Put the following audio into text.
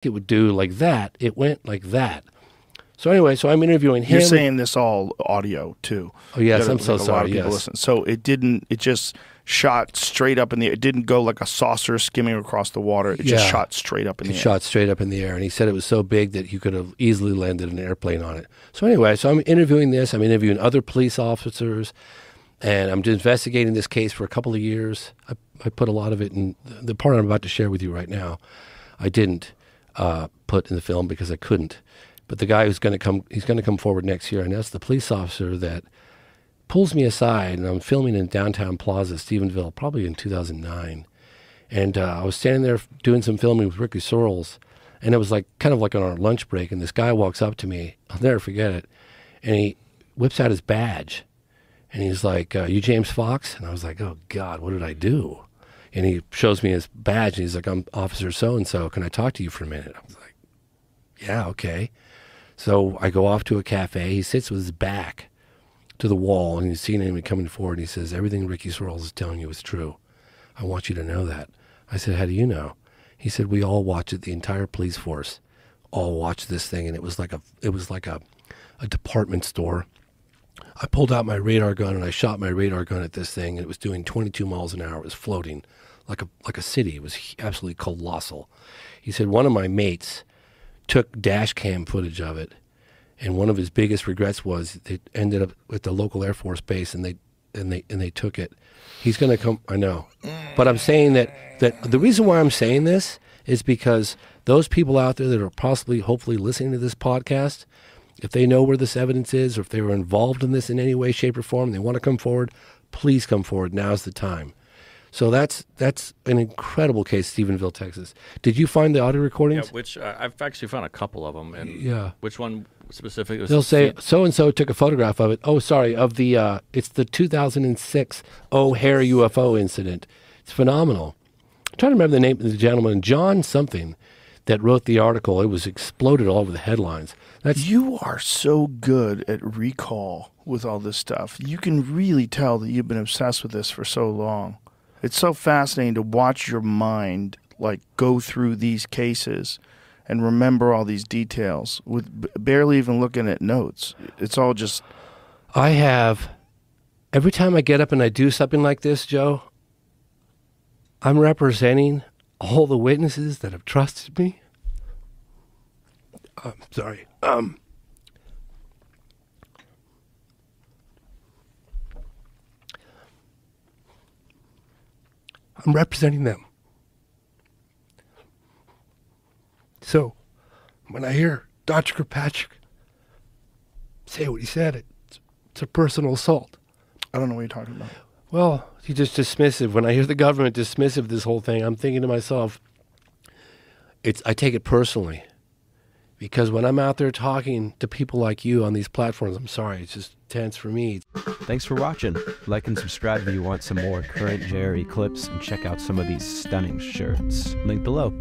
it would do like that. It went like that. So anyway, so I'm interviewing him. You're saying this all audio too. Oh yes, I'm so a lot sorry. of people Yes. listen. So it just shot straight up in the air. It didn't go like a saucer skimming across the water. It just shot straight up in the air. It shot straight up in the air, and he said it was so big that you could have easily landed an airplane on it. So anyway, so I'm interviewing this. I'm interviewing other police officers, and I'm investigating this case for a couple of years. I put a lot of it in the part I'm about to share with you right now. I didn't put in the film because I couldn't. But the guy who's going to come, he's going to come forward next year, and that's the police officer that pulls me aside, and I'm filming in downtown Plaza, Stephenville, probably in 2009. And I was standing there doing some filming with Ricky Sorrells, and it was like kind of like on our lunch break, and this guy walks up to me, I'll never forget it, and he whips out his badge, and he's like, you James Fox? And I was like, oh God, what did I do? And he shows me his badge, and he's like, I'm Officer so-and-so, can I talk to you for a minute? I was like, yeah, okay. So I go off to a cafe. He sits with his back to the wall, and he's seeing him coming forward, and he says, everything Ricky Sorrells is telling you is true. I want you to know that. I said, how do you know? He said, we all watch it, the entire police force all watched this thing, and it was like a department store. I pulled out my radar gun, and I shot my radar gun at this thing, and it was doing 22 miles an hour. It was floating like a city. It was absolutely colossal. He said, one of my mates took dash cam footage of it, and one of his biggest regrets was it ended up at the local Air Force base, and they took it. He's going to come. I know, but I'm saying that the reason why I'm saying this is because those people out there that are possibly, hopefully, listening to this podcast, if they know where this evidence is, or if they were involved in this in any way, shape, or form, they want to come forward. Please come forward. Now's the time. So that's an incredible case, Stephenville, Texas. Did you find the audio recordings? Yeah, which I've actually found a couple of them. And yeah. Which one specifically? They'll say so-and-so took a photograph of it. Oh, sorry, of the it's the 2006 O'Hare UFO incident. It's phenomenal. I'm trying to remember the name of the gentleman, John something, that wrote the article. It was exploded all over the headlines. You are so good at recall with all this stuff. You can really tell that you've been obsessed with this for so long. It's so fascinating to watch your mind like go through these cases and remember all these details with barely even looking at notes. It's all just... I have... Every time I get up and I do something like this, Joe, I'm representing all the witnesses that have trusted me. Sorry. I'm representing them. So, when I hear Dr. Kirkpatrick say what he said, it's a personal assault. I don't know what you're talking about. Well, he's just dismissive. When I hear the government dismissive of this whole thing, I'm thinking to myself, I take it personally. Because when I'm out there talking to people like you on these platforms, I'm sorry, it's just tense for me. Thanks for watching. Like and subscribe if you want some more current Jerry clips, and check out some of these stunning shirts. Link below.